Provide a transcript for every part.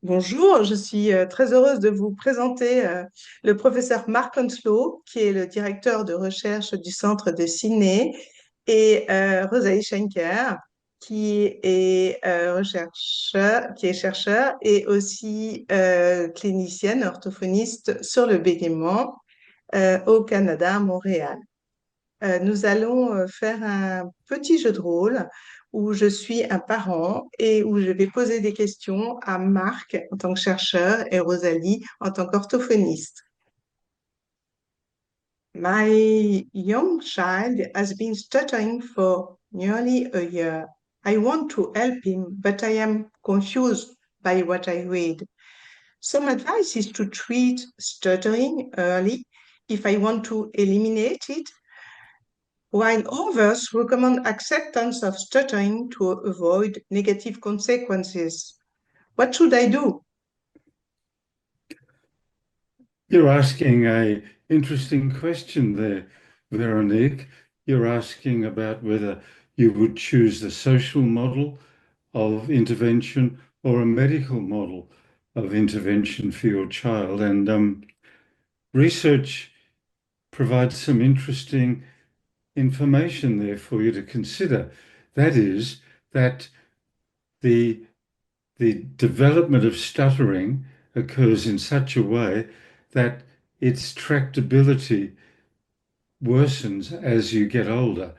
Bonjour, je suis très heureuse de vous présenter le professeur Mark Onslow, qui est le directeur de recherche du Centre de Sydney, et Rosalee Shenker, qui est chercheur et aussi clinicienne orthophoniste sur le bégaiement au Canada, à Montréal. Nous allons faire un petit jeu de rôle où je suis un parent et où je vais poser des questions à Marc en tant que chercheur et Rosalie en tant qu'orthophoniste. My young child has been stuttering for nearly a year. I want to help him, but I am confused by what I read. Some advice is to treat stuttering early if I want to eliminate it, while others recommend acceptance of stuttering to avoid negative consequences. What should I do? You're asking a interesting question there, Veronique. You're asking about whether you would choose the social model of intervention or a medical model of intervention for your child. And research provides some interesting information there for you to consider. That is, that the the development of stuttering occurs in such a way that its tractability worsens as you get older.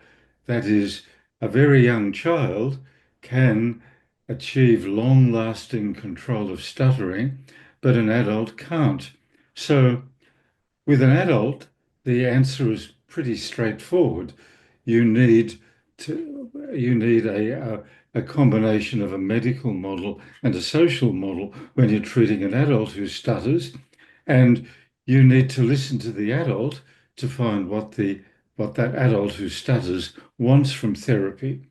That is, a very young child can achieve long-lasting control of stuttering, but an adult can't. So, with an adult, the answer is pretty straightforward. You need you need a combination of a medical model and a social model when you're treating an adult who stutters, and you need to listen to the adult to find what that adult who stutters wants from therapy.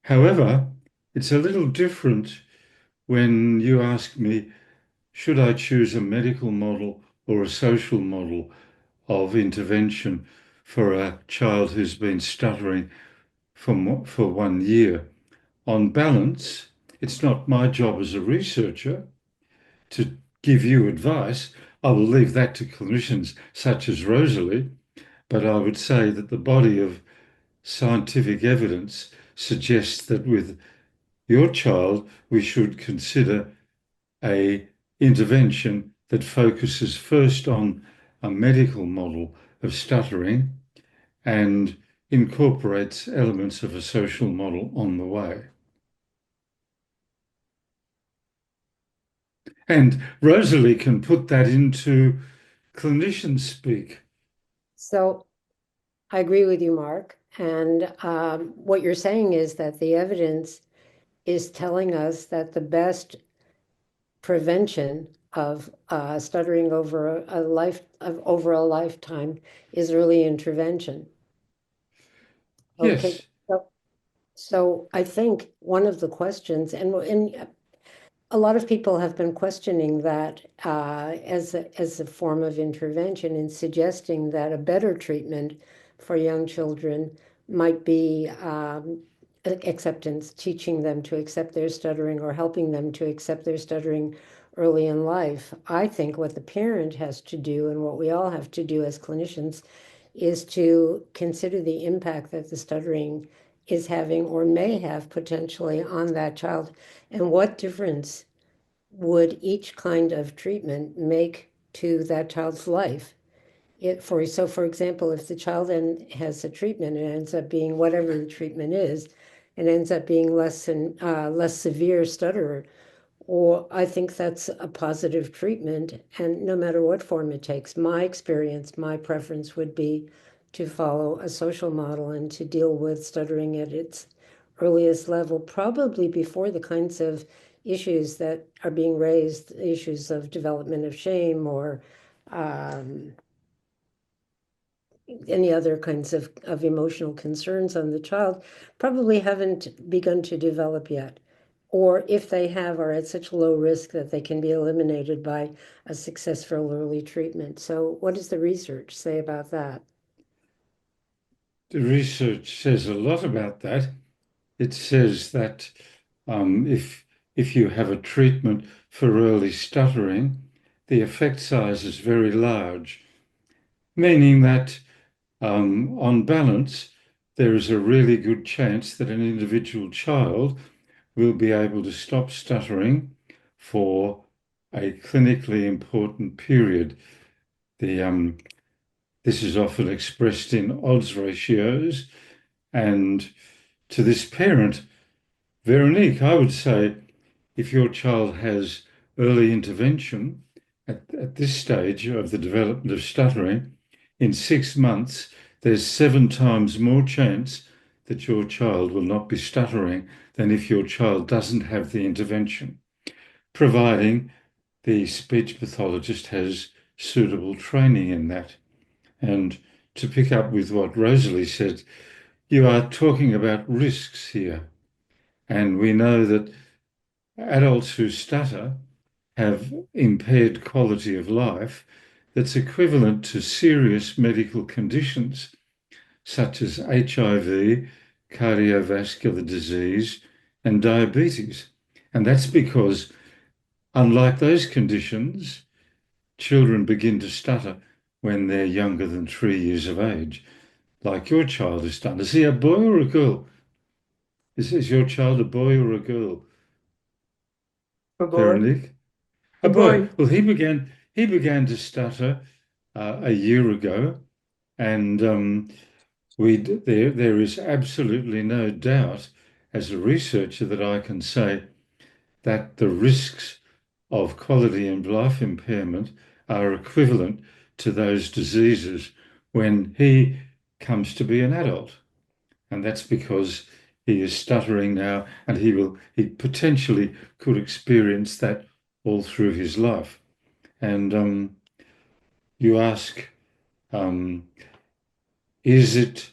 However, it's a little different when you ask me, should I choose a medical model or a social model of intervention for a child who's been stuttering for 1 year? On balance, it's not my job as a researcher to give you advice. I will leave that to clinicians such as Rosalie, but I would say that the body of scientific evidence suggests that with your child, we should consider a intervention that focuses first on a medical model of stuttering and incorporates elements of a social model on the way. And Rosalie can put that into clinician speak. So I agree with you, Mark. And what you're saying is that the evidence is telling us that the best prevention of stuttering over a lifetime is early intervention. Okay. Yes, So I think one of the questions, and a lot of people have been questioning that as a form of intervention and suggesting that a better treatment for young children might be acceptance, teaching them to accept their stuttering or helping them to accept their stuttering early in life. I think what the parent has to do and what we all have to do as clinicians is to consider the impact that the stuttering is having or may have potentially on that child, and what difference would each kind of treatment make to that child's life. For example, if the child then has a treatment and ends up being whatever the treatment is, and ends up being less severe stutterer, or I think that's a positive treatment, and no matter what form it takes, my experience, my preference would be to follow a social model and to deal with stuttering at its earliest level, probably before the kinds of issues that are being raised, issues of development of shame or um, any other kinds of emotional concerns on the child, probably haven't begun to develop yet. Or if they have, are at such low risk that they can be eliminated by a successful early treatment. So what does the research say about that? the research says a lot about that. It says that if if you have a treatment for early stuttering, the effect size is very large, meaning that on balance, there is a really good chance that an individual child will be able to stop stuttering for a clinically important period. This is often expressed in odds ratios, and to this parent, Veronique, I would say if your child has early intervention at this stage of the development of stuttering, in 6 months, there's 7 times more chance that your child will not be stuttering than if your child doesn't have the intervention, providing the speech pathologist has suitable training in that. And to pick up with what Rosalee said, you are talking about risks here. And we know that adults who stutter have impaired quality of life that's equivalent to serious medical conditions such as HIV, cardiovascular disease, and diabetes. And that's because, unlike those conditions, children begin to stutter when they're younger than 3 years of age, like your child has done. Is he a boy or a girl? Is your child a boy or a girl, A boy. Veronique? A A boy. boy. Well, he began to stutter a year ago, and there is absolutely no doubt, as a researcher, that I can say that the risks of quality of life impairment are equivalent to those diseases when he comes to be an adult. And that's because he is stuttering now, and he potentially could experience that all through his life. And you ask, is it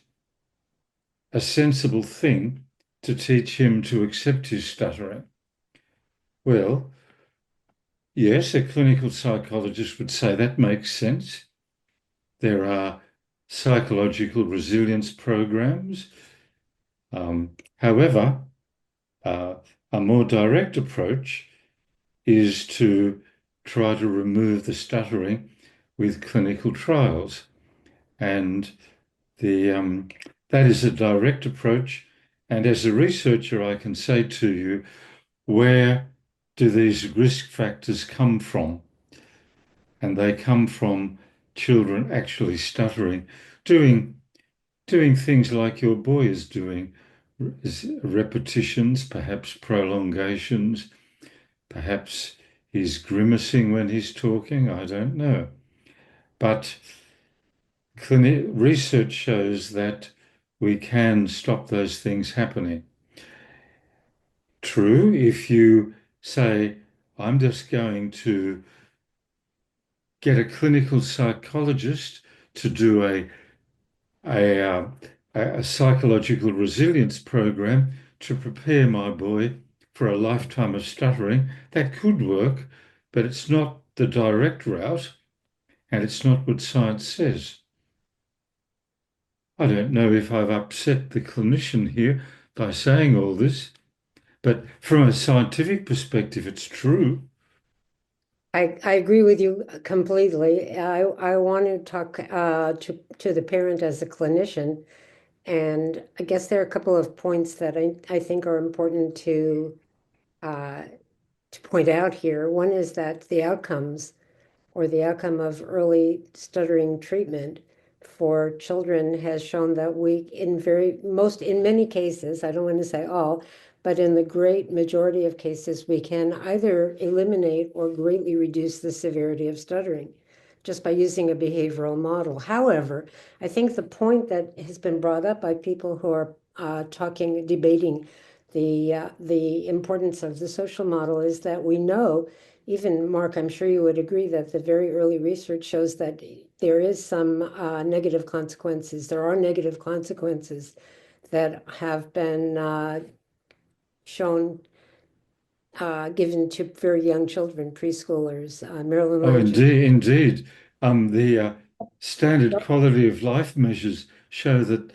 a sensible thing to teach him to accept his stuttering? Well, yes, a clinical psychologist would say that makes sense. There are psychological resilience programs. However, a more direct approach is to try to remove the stuttering with clinical trials. And that is a direct approach. And as a researcher, I can say to you, where do these risk factors come from? And they come from children actually stuttering, doing things like your boy is doing, repetitions, perhaps prolongations, perhaps he's grimacing when he's talking, I don't know. But research shows that we can stop those things happening. True, if you say, I'm just going to get a clinical psychologist to do a psychological resilience program to prepare my boy for a lifetime of stuttering, that could work, but it's not the direct route, and it's not what science says. I don't know if I've upset the clinician here by saying all this, but from a scientific perspective, it's true. I agree with you completely. I want to talk to the parent as a clinician, and I guess there are a couple of points that I think are important to point out here. One is that the outcomes or the outcome of early stuttering treatment for children has shown that in many cases, I don't want to say all, but in the great majority of cases, we can either eliminate or greatly reduce the severity of stuttering just by using a behavioral model. However, I think the point that has been brought up by people who are debating the importance of the social model is that we know, even Mark, I'm sure you would agree that the very early research shows that there is some negative consequences. There are negative consequences that have been shown given to very young children, preschoolers. Marilyn, Oh, indeed. The standard quality of life measures show that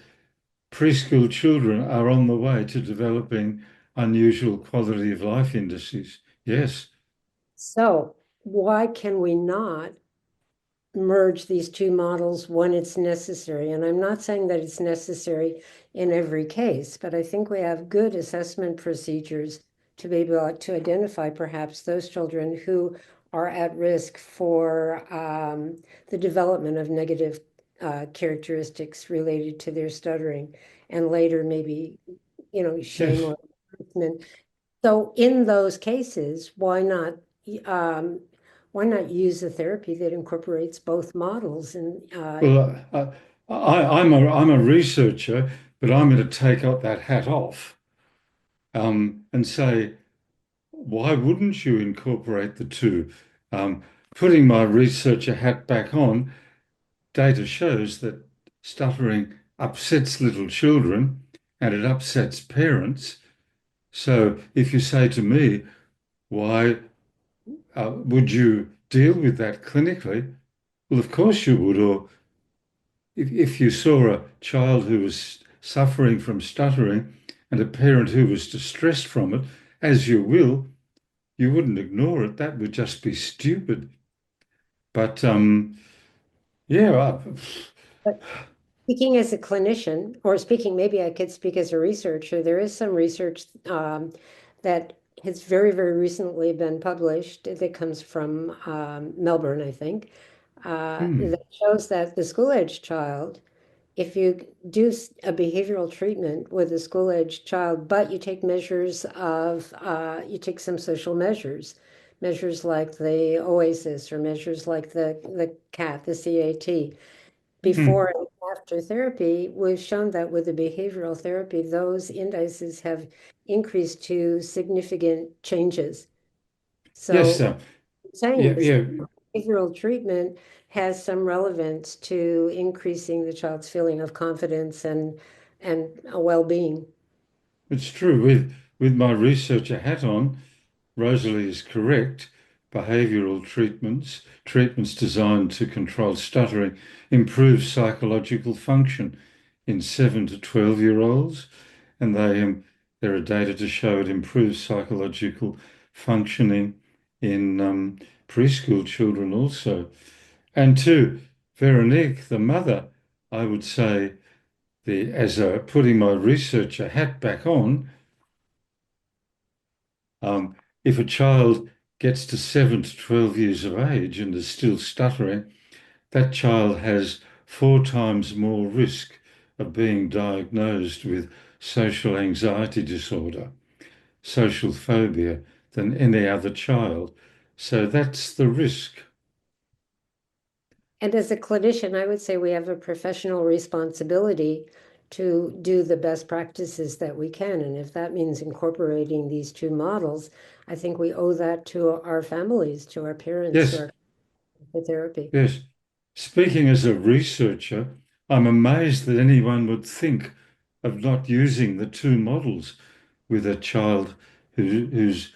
preschool children are on the way to developing unusual quality of life indices. Yes. So why can we not merge these two models when it's necessary? And I'm not saying that it's necessary in every case, but I think we have good assessment procedures to be able to identify perhaps those children who are at risk for the development of negative characteristics related to their stuttering, and later maybe, shame Yes. or embarrassment. So in those cases, why not use a therapy that incorporates both models? And Well, I'm a researcher, but I'm going to take up that hat off and say, why wouldn't you incorporate the two? Um, Putting my researcher hat back on, data shows that stuttering upsets little children and it upsets parents. So if you say to me, why would you deal with that clinically? Well, of course you would. Or if you saw a child who was suffering from stuttering and a parent who was distressed from it, as you will, you wouldn't ignore it. That would just be stupid. But yeah, but speaking as a clinician, or speaking, maybe I could speak as a researcher, there is some research that has very, very recently been published that comes from Melbourne, I think, that shows that the school-age child, if you do a behavioral treatment with a school-age child, but you take you take some social measures like the OASIS or measures like the CAT, the CAT, before and after therapy, we've shown that with the behavioral therapy, those indices have increased to significant changes. yes, So saying yeah, this yeah. behavioral treatment has some relevance to increasing the child's feeling of confidence and a well-being. It's true. With my researcher hat on, Rosalee is correct. Behavioral treatments designed to control stuttering, improve psychological function in 7 to 12-year-olds, and there are data to show it improves psychological functioning in preschool children also. And to Veronique, the mother, I would say, putting my researcher hat back on, if a child gets to 7 to 12 years of age and is still stuttering, that child has 4 times more risk of being diagnosed with social anxiety disorder, social phobia, than any other child. So that's the risk. And as a clinician, I would say we have a professional responsibility to do the best practices that we can. And if that means incorporating these two models, I think we owe that to our families, to our parents, to Yes, our therapy. yes. Speaking as a researcher, I'm amazed that anyone would think of not using the two models with a child who's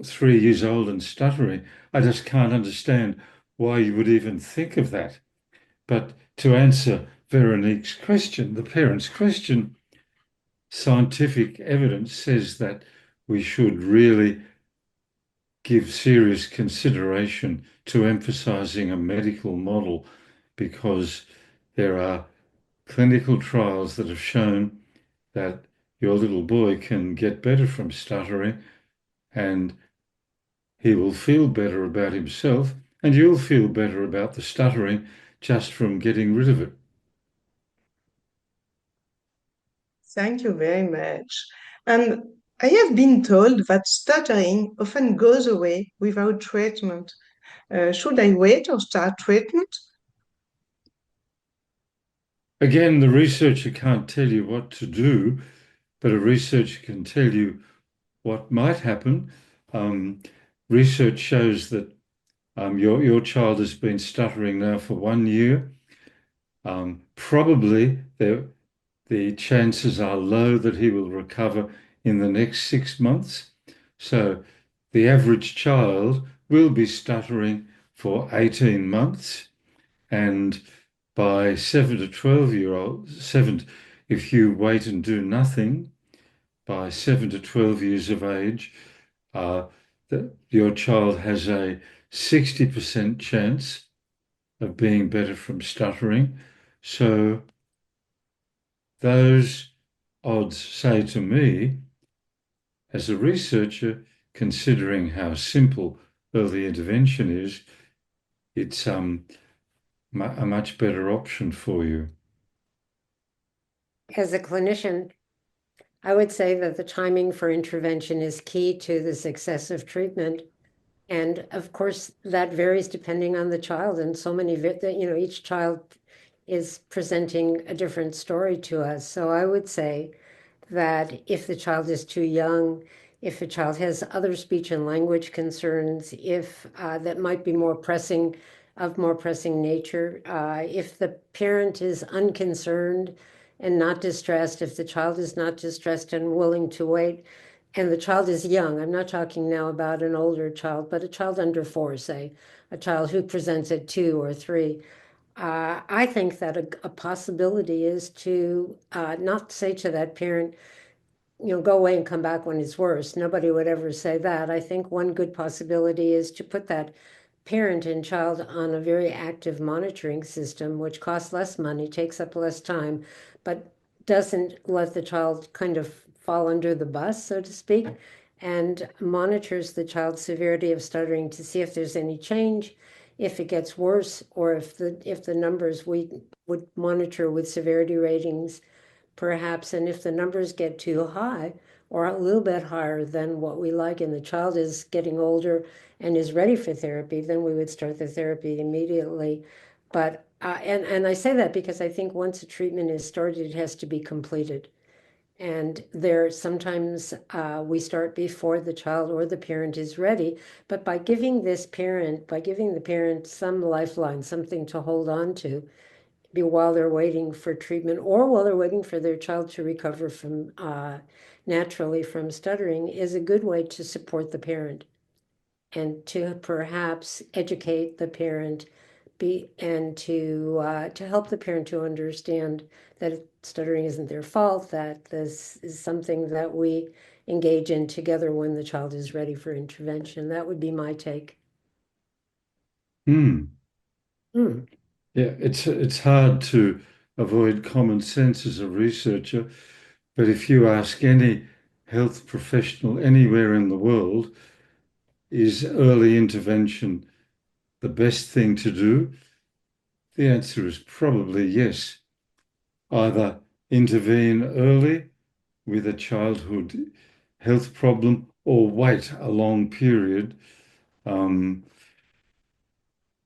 3 years old and stuttering. I just can't understand why you would even think of that. But to answer Veronique's question, the parent's question, scientific evidence says that we should really give serious consideration to emphasizing a medical model because there are clinical trials that have shown that your little boy can get better from stuttering and he will feel better about himself and you'll feel better about the stuttering just from getting rid of it. Thank you very much. And I have been told that stuttering often goes away without treatment. Should I wait or start treatment? Again, the researcher can't tell you what to do, but a researcher can tell you what might happen. Um, Research shows that your child has been stuttering now for 1 year. Probably the chances are low that he will recover in the next 6 months. So the average child will be stuttering for 18 months. And by 7 to 12-year-olds, if you wait and do nothing, by 7 to 12 years of age, that your child has a 60% chance of being better from stuttering. So those odds say to me, as a researcher, considering how simple early intervention is, it's a much better option for you. As a clinician, I would say that the timing for intervention is key to the success of treatment. And of course, that varies depending on the child. And so many, each child is presenting a different story to us. So I would say that if the child is too young, if a child has other speech and language concerns, if that might be more pressing nature, if the parent is unconcerned and not distressed, if the child is not distressed and willing to wait, and the child is young. I'm not talking now about an older child, but a child under 4, say, a child who presents at 2 or 3. I think that a possibility is to not say to that parent, go away and come back when it's worse. Nobody would ever say that. I think one good possibility is to put that parent and child on a very active monitoring system, which costs less money, takes up less time, but doesn't let the child kind of fall under the bus, so to speak, and monitors the child's severity of stuttering to see if there's any change, if it gets worse, or if the numbers we would monitor with severity ratings perhaps, and if the numbers get too high or a little bit higher than what we like, and the child is getting older and is ready for therapy, then we would start the therapy immediately. But and I say that because I think once a treatment is started, it has to be completed. And there sometimes we start before the child or the parent is ready. But by giving the parent some lifeline, something to hold on to, while they're waiting for treatment or while they're waiting for their child to recover from naturally from stuttering, is a good way to support the parent and to perhaps educate the parent and to help the parent to understand that stuttering isn't their fault, that this is something that we engage in together when the child is ready for intervention. That would be my take. Hmm. Hmm. Yeah, it's hard to avoid common sense as a researcher, but if you ask any health professional anywhere in the world, is early intervention the best thing to do? The answer is probably yes. Either intervene early with a childhood health problem or wait a long period.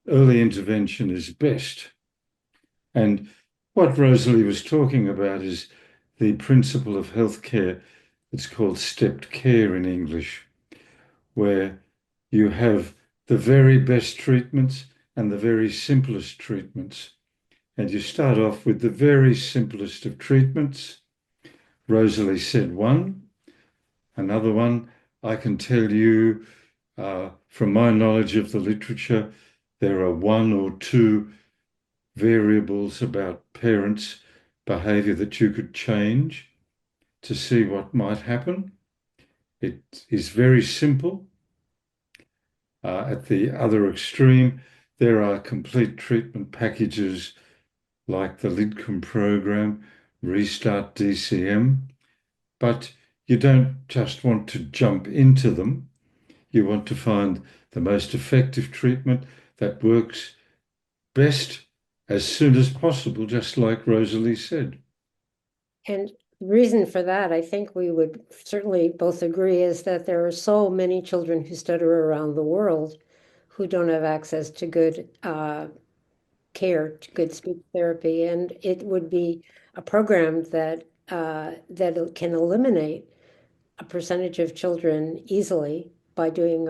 Early intervention is best. And what Rosalee was talking about is the principle of healthcare. It's called stepped care in English, where you have the very best treatments and the very simplest treatments. And you start off with the very simplest of treatments. Rosalee said one. Another one, I can tell you from my knowledge of the literature, there are 1 or 2 variables about parents' behavior that you could change to see what might happen. It is very simple. At the other extreme, there are complete treatment packages like the Lidcombe program, Restart DCM, but you don't just want to jump into them. You want to find the most effective treatment that works best as soon as possible, just like Rosalee said. And the reason for that, I think we would certainly both agree, is that there are so many children who stutter around the world who don't have access to good care, to good speech therapy. And it would be a program that can eliminate a percentage of children easily by doing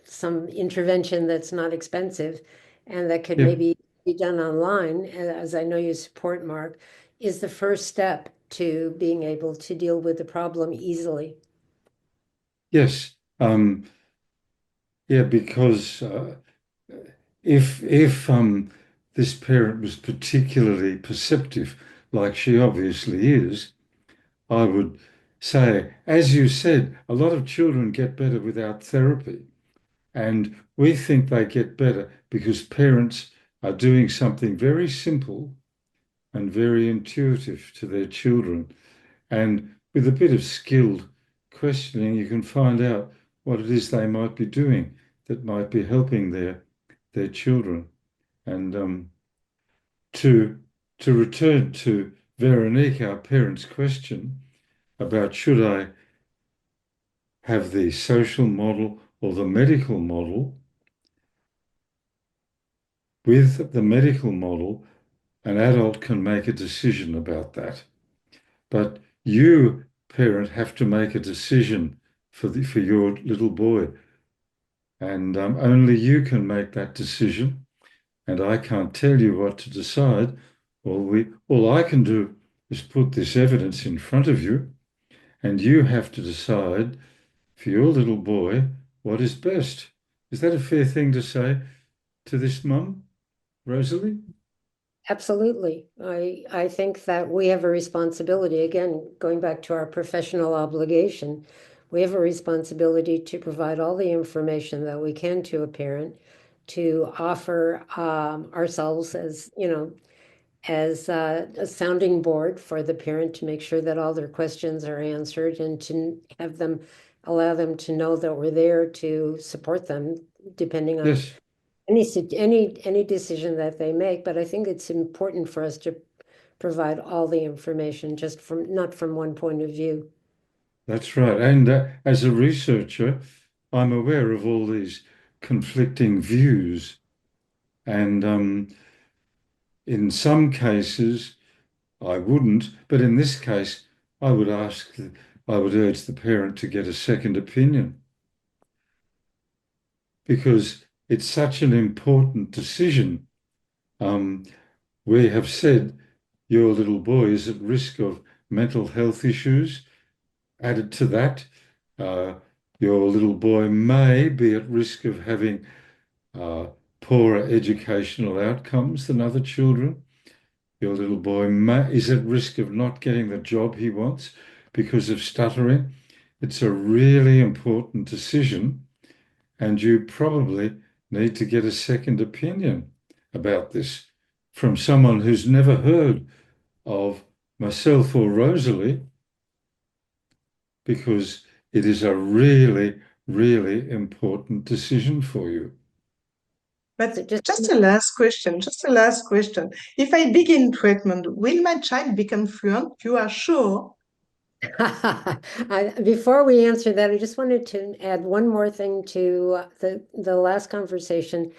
some intervention that's not expensive and that could Yeah. maybe be done online, as I know you support, Mark, is the first step to being able to deal with the problem easily. Yes. Yeah, because if this parent was particularly perceptive, like she obviously is, I would say, as you said, a lot of children get better without therapy. And we think they get better because parents are doing something very simple and very intuitive to their children. And with a bit of skilled questioning, you can find out what it is they might be doing that might be helping their children. And to return to Veronique, our parents' question about should I have the social model or the medical model, with the medical model, an adult can make a decision about that. But you, parent, have to make a decision for your little boy. And only you can make that decision. And I can't tell you what to decide. All I can do is put this evidence in front of you, and you have to decide for your little boy what is best. Is that a fair thing to say to this mum, Rosalee? Absolutely. I think that we have a responsibility, again, going back to our professional obligation, we have a responsibility to provide all the information that we can to a parent, to offer ourselves as, as a sounding board for the parent to make sure that all their questions are answered and to allow them to know that we're there to support them, depending on Yes, any decision that they make. But I think it's important for us to provide all the information, just not from one point of view. that's right. And as a researcher, I'm aware of all these conflicting views. And in some cases, I wouldn't, but in this case, I would urge the parent to get a second opinion because it's such an important decision. We have said your little boy is at risk of mental health issues. Added to that, your little boy may be at risk of having uh, poorer educational outcomes than other children. Your little boy is at risk of not getting the job he wants because of stuttering. It's a really important decision, and you probably need to get a second opinion about this from someone who's never heard of myself or Rosalee, because it is a really, really important decision for you. But So just a last question, just a last question. If I begin treatment, will my child become fluent? You are sure? Before we answer that, I just wanted to add one more thing to the last conversation.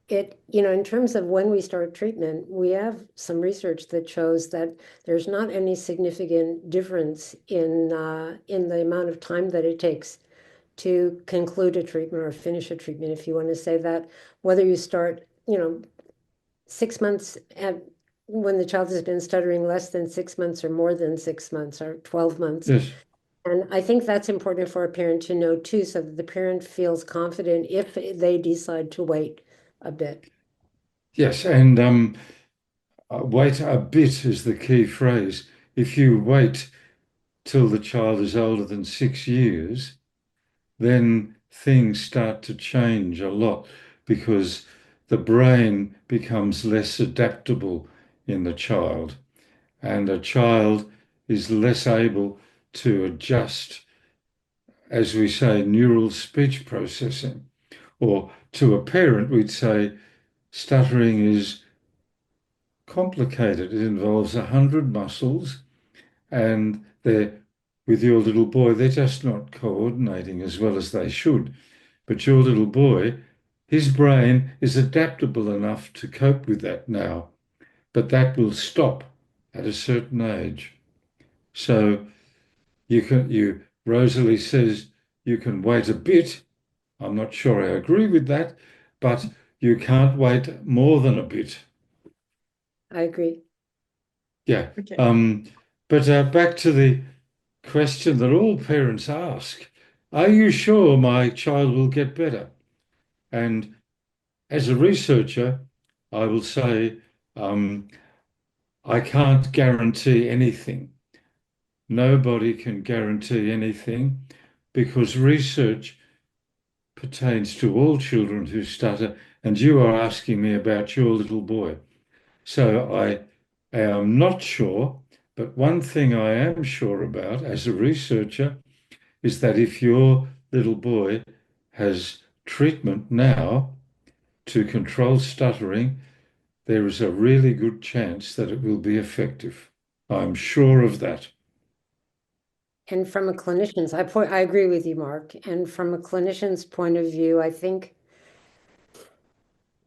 In terms of when we start treatment, we have some research that shows that there's not any significant difference in the amount of time that it takes to conclude a treatment or finish a treatment, if you want to say that, whether you start, 6 months when the child has been stuttering less than 6 months or more than 6 months or 12 months. Yes. And I think that's important for a parent to know too, so that the parent feels confident if they decide to wait a bit. Yes, and wait a bit is the key phrase. If you wait till the child is older than 6 years, then things start to change a lot because the brain becomes less adaptable in the child, and a child is less able to adjust, as we say, neural speech processing. Or to a parent, we'd say stuttering is complicated. It involves 100 muscles, and with your little boy, they're just not coordinating as well as they should. But your little boy, his brain is adaptable enough to cope with that now, but that will stop at a certain age. So Rosalie says you can wait a bit. I'm not sure I agree with that, but you can't wait more than a bit. I agree. Yeah. Okay. But back to the question that all parents ask, are you sure my child will get better? And as a researcher, I will say I can't guarantee anything. nobody can guarantee anything because research pertains to all children who stutter, and you are asking me about your little boy. So I am not sure, but one thing I am sure about as a researcher is that if your little boy has treatment now to control stuttering, there is a really good chance that it will be effective. I'm sure of that. And from a clinician's, I agree with you, Mark. And from a clinician's point of view, I think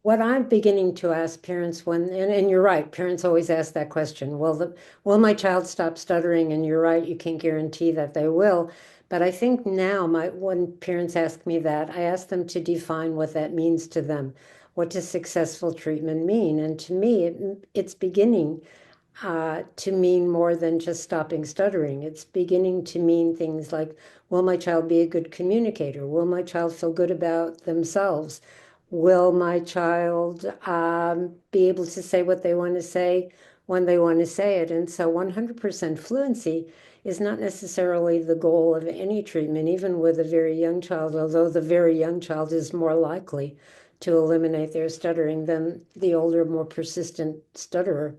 what I'm beginning to ask parents and you're right, parents always ask that question. Will my child stop stuttering? And you're right, you can't guarantee that they will. But I think now when parents ask me that, I ask them to define what that means to them. What does successful treatment mean? And to me, it's beginning to mean more than just stopping stuttering. It's beginning to mean things like, will my child be a good communicator? Will my child feel good about themselves? Will my child be able to say what they want to say when they want to say it? And so 100% fluency is not necessarily the goal of any treatment, even with a very young child, although the very young child is more likely to eliminate their stuttering than the older, more persistent stutterer.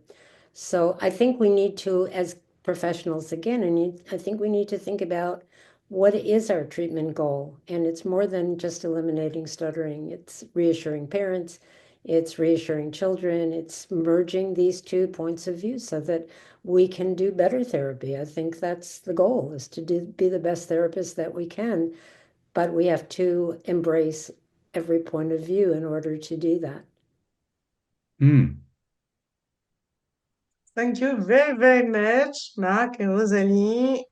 So I think we need to, as professionals, again, I think we need to think about what is our treatment goal. And it's more than just eliminating stuttering. It's reassuring parents, it's reassuring children, it's merging these two points of view so that we can do better therapy. I think that's the goal, is to be the best therapist that we can, but we have to embrace every point of view in order to do that. Thank you very, very much, Mark and Rosalie.